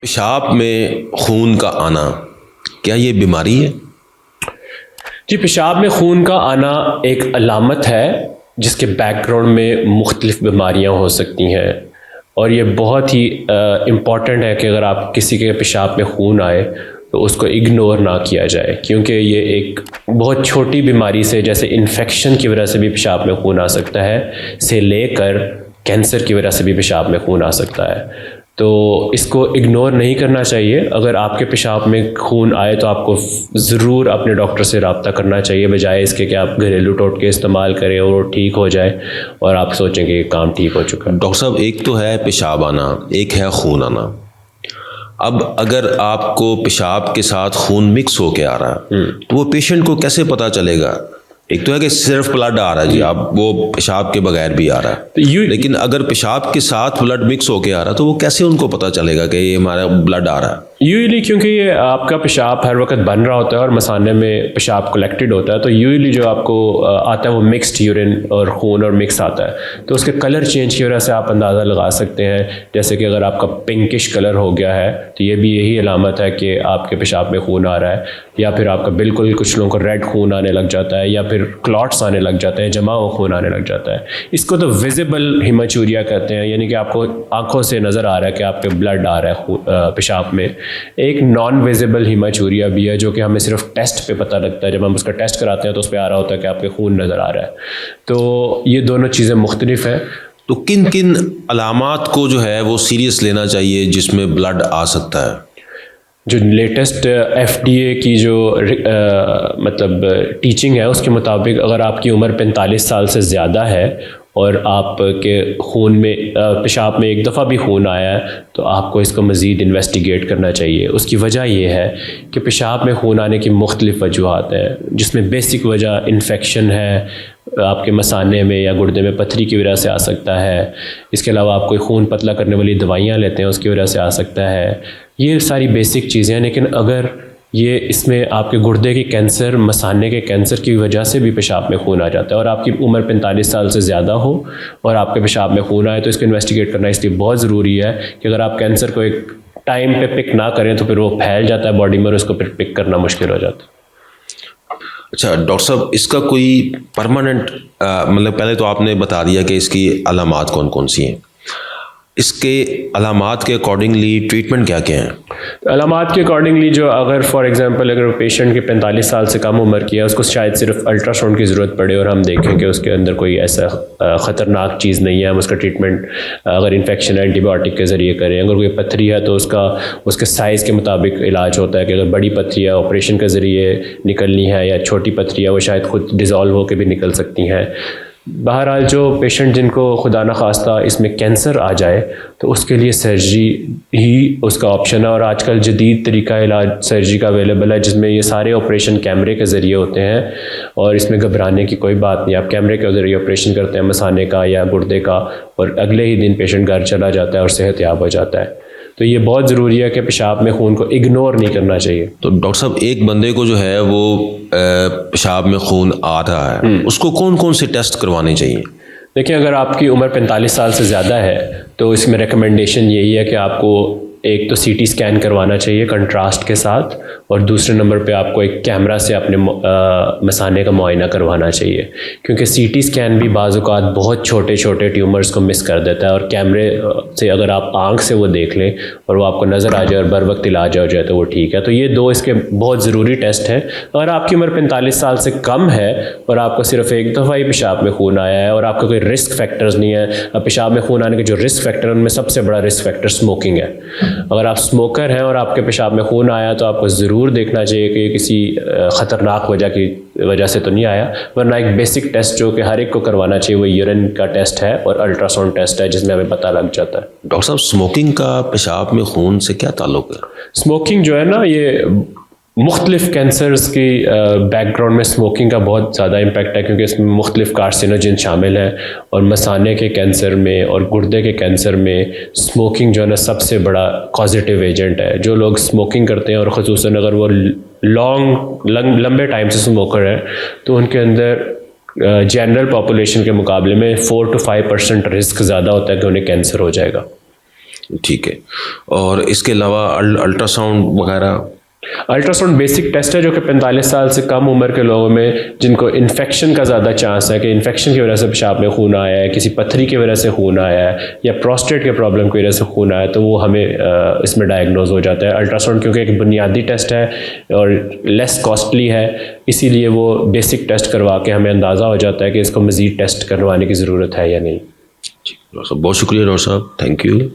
پیشاب میں خون کا آنا کیا یہ بیماری ہے؟ جی، پیشاب میں خون کا آنا ایک علامت ہے جس کے بیک گراؤنڈ میں مختلف بیماریاں ہو سکتی ہیں، اور یہ بہت ہی امپورٹنٹ ہے کہ اگر آپ کسی کے پیشاب میں خون آئے تو اس کو اگنور نہ کیا جائے، کیونکہ یہ ایک بہت چھوٹی بیماری سے، جیسے انفیکشن کی وجہ سے بھی پیشاب میں خون آ سکتا ہے، سے لے کر کینسر کی وجہ سے بھی پیشاب میں خون آ سکتا ہے۔ تو اس کو اگنور نہیں کرنا چاہیے۔ اگر آپ کے پیشاب میں خون آئے تو آپ کو ضرور اپنے ڈاکٹر سے رابطہ کرنا چاہیے، بجائے اس کے کہ آپ گھریلو ٹوٹکے استعمال کریں اور وہ ٹھیک ہو جائے اور آپ سوچیں کہ یہ کام ٹھیک ہو چکا ہے۔ ڈاکٹر صاحب، ایک تو ہے پیشاب آنا، ایک ہے خون آنا۔ اب اگر آپ کو پیشاب کے ساتھ خون مکس ہو کے آ رہا ہے تو وہ پیشنٹ کو کیسے پتہ چلے گا؟ ایک تو ہے کہ صرف بلڈ آ رہا ہے، جی آپ وہ پیشاب کے بغیر بھی آ رہا ہے، لیکن اگر پیشاب کے ساتھ بلڈ مکس ہو کے آ رہا ہے تو وہ کیسے ان کو پتہ چلے گا کہ یہ ہمارا بلڈ آ رہا ہے؟ یوزلی کیونکہ یہ آپ کا پیشاب ہر وقت بن رہا ہوتا ہے اور مثانے میں پیشاب کلیکٹڈ ہوتا ہے، تو یوزلی جو آپ کو آتا ہے وہ مکسڈ یورین اور خون اور مکس آتا ہے، تو اس کے کلر چینج کی وجہ سے آپ اندازہ لگا سکتے ہیں۔ جیسے کہ اگر آپ کا پنکش کلر ہو گیا ہے تو یہ بھی یہی علامت ہے کہ آپ کے پیشاب میں خون آ رہا ہے، یا پھر آپ کا بالکل کچھ لوگوں کو ریڈ خون آنے لگ جاتا ہے، یا پھر کلاٹس آنے لگ جاتے ہیں، جمع ہوا خون آنے لگ جاتا ہے۔ اس کو تو ویزیبل ہیماچوریا کہتے ہیں، یعنی کہ آپ کو آنکھوں سے نظر آ رہا ہے کہ آپ کے بلڈ آ رہا ہے پیشاب میں۔ ایک نان ویزیبل ہیماچوریا بھی ہے جو کہ ہمیں صرف ٹیسٹ پہ پتہ لگتا ہے، جب ہم اس کا ٹیسٹ کراتے ہیں تو اس پہ آ رہا ہوتا ہے کہ آپ کے خون نظر آ رہا ہے۔ تو یہ دونوں چیزیں مختلف ہیں۔ تو کن کن علامات کو جو ہے وہ سیریس لینا چاہیے جس میں بلڈ آ سکتا ہے؟ جو لیٹسٹ FDA کی جو مطلب ٹیچنگ ہے اس کے مطابق اگر آپ کی عمر 45 سال سے زیادہ ہے اور آپ کے خون میں پیشاب میں ایک دفعہ بھی خون آیا ہے تو آپ کو اس کو مزید انویسٹیگیٹ کرنا چاہیے۔ اس کی وجہ یہ ہے کہ پیشاب میں خون آنے کی مختلف وجوہات ہیں، جس میں بیسک وجہ انفیکشن ہے، آپ کے مثانے میں یا گردے میں پتھری کی وجہ سے آ سکتا ہے۔ اس کے علاوہ آپ کوئی خون پتلا کرنے والی دوائیاں لیتے ہیں اس کی وجہ سے آ سکتا ہے۔ یہ ساری بیسک چیزیں ہیں، لیکن اگر یہ اس میں آپ کے گردے کے کینسر، مثانے کے کینسر کی وجہ سے بھی پیشاب میں خون آ جاتا ہے اور آپ کی عمر 45 سال سے زیادہ ہو اور آپ کے پیشاب میں خون آئے تو اس کو انویسٹیگیٹ کرنا اس لیے بہت ضروری ہے کہ اگر آپ کینسر کو ایک ٹائم پہ پک نہ کریں تو پھر وہ پھیل جاتا ہے باڈی میں اور اس کو پھر پک کرنا مشکل ہو جاتا ہے۔ اچھا ڈاکٹر صاحب، اس کا کوئی پرماننٹ مطلب پہلے تو آپ نے بتا دیا کہ اس کی علامات کون کون سی ہیں، اس کے علامات کے اکارڈنگلی ٹریٹمنٹ کیا کیا ہیں؟ علامات کے اکارڈنگلی جو اگر فار ایگزامپل اگر پیشنٹ کے 45 سال سے کم عمر کی ہے، اس کو شاید صرف الٹرا ساؤنڈ کی ضرورت پڑے اور ہم دیکھیں کہ اس کے اندر کوئی ایسا خطرناک چیز نہیں ہے، ہم اس کا ٹریٹمنٹ اگر انفیکشن ہے اینٹی بایوٹک کے ذریعے کریں۔ اگر کوئی پتھری ہے تو اس کے سائز کے مطابق علاج ہوتا ہے کہ اگر بڑی پتھری ہے آپریشن کے ذریعے نکلنی ہے، یا چھوٹی پتھری ہے وہ شاید خود ڈیزالو ہو کے بھی نکل سکتی ہیں۔ بہرحال جو پیشنٹ جن کو خدا نخواستہ اس میں کینسر آ جائے تو اس کے لیے سرجری ہی اس کا آپشن ہے، اور آج کل جدید طریقہ علاج سرجری کا اویلیبل ہے جس میں یہ سارے آپریشن کیمرے کے ذریعے ہوتے ہیں، اور اس میں گھبرانے کی کوئی بات نہیں۔ آپ کیمرے کے ذریعے آپریشن کرتے ہیں مثانے کا یا گردے کا، اور اگلے ہی دن پیشنٹ گھر چلا جاتا ہے اور صحت یاب ہو جاتا ہے۔ تو یہ بہت ضروری ہے کہ پیشاب میں خون کو اگنور نہیں کرنا چاہیے۔ تو ڈاکٹر صاحب، ایک بندے کو جو ہے وہ پیشاب میں خون آ رہا ہے، اس کو کون کون سے ٹیسٹ کروانے چاہیے؟ دیکھیں، اگر آپ کی عمر 45 سال سے زیادہ ہے تو اس میں ریکمنڈیشن یہی ہے کہ آپ کو ایک تو CT اسکین کروانا چاہیے کنٹراسٹ کے ساتھ، اور دوسرے نمبر پہ آپ کو ایک کیمرہ سے اپنے مثانے کا معائنہ کروانا چاہیے، کیونکہ CT اسکین بھی بعض اوقات بہت چھوٹے چھوٹے ٹیومرز کو مس کر دیتا ہے، اور کیمرے سے اگر آپ آنکھ سے وہ دیکھ لیں اور وہ آپ کو نظر آ جائے اور بر وقت علاج ہو جائے تو وہ ٹھیک ہے۔ تو یہ دو اس کے بہت ضروری ٹیسٹ ہیں۔ اگر آپ کی عمر 45 سال سے کم ہے اور آپ کو صرف ایک دفعہ ہی پیشاب میں خون آیا ہے اور آپ کا کوئی رسک فیکٹرز نہیں ہے، پیشاب میں خون آنے کے جو رسک فیکٹر ان میں سب سے بڑا رسک فیکٹر اسموکنگ ہے۔ اگر آپ اسموکر ہیں اور آپ کے پیشاب میں خون آیا تو آپ کو ضرور دیکھنا چاہیے کہ یہ کسی خطرناک وجہ کی وجہ سے تو نہیں آیا، ورنہ ایک بیسک ٹیسٹ جو کہ ہر ایک کو کروانا چاہیے وہ یورین کا ٹیسٹ ہے اور الٹرا ساؤنڈ ٹیسٹ ہے، جس میں ہمیں پتہ لگ جاتا ہے۔ ڈاکٹر صاحب، اسموکنگ کا پیشاب میں خون سے کیا تعلق ہے؟ اسموکنگ جو ہے نا، یہ مختلف کینسرز کی بیک گراؤنڈ میں اسموکنگ کا بہت زیادہ امپیکٹ ہے، کیونکہ اس میں مختلف کارسینوجن شامل ہیں، اور مثانے کے کینسر میں اور گردے کے کینسر میں اسموکنگ جو ہے نا سب سے بڑا کازیٹیو ایجنٹ ہے۔ جو لوگ اسموکنگ کرتے ہیں اور خصوصاً اگر وہ لمبے ٹائم سے اسموکر ہیں تو ان کے اندر جنرل پاپولیشن کے مقابلے میں 4 to 5% رسک زیادہ ہوتا ہے کہ انہیں کینسر ہو جائے گا۔ ٹھیک ہے. اور اس کے علاوہ الٹرا ساؤنڈ وغیرہ؟ الٹرا ساؤنڈ بیسک ٹیسٹ ہے جو کہ 45 سال سے کم عمر کے لوگوں میں جن کو انفیکشن کا زیادہ چانس ہے کہ انفیکشن کی وجہ سے پیشاب میں خون آیا ہے, کسی پتھری کی وجہ سے خون آیا ہے, یا پروسٹیٹ کے پرابلم کی وجہ سے خون آیا ہے, تو وہ ہمیں اس میں ڈائگنوز ہو جاتا ہے. الٹرا ساؤنڈ کیونکہ ایک بنیادی ٹیسٹ ہے اور لیس کاسٹلی ہے, اسی لیے وہ بیسک ٹیسٹ کروا کے ہمیں اندازہ ہو جاتا ہے کہ اس کو مزید ٹیسٹ کروانے کی ضرورت ہے یا نہیں. بہت شکریہ ڈاکٹر صاحب, تھینک یو.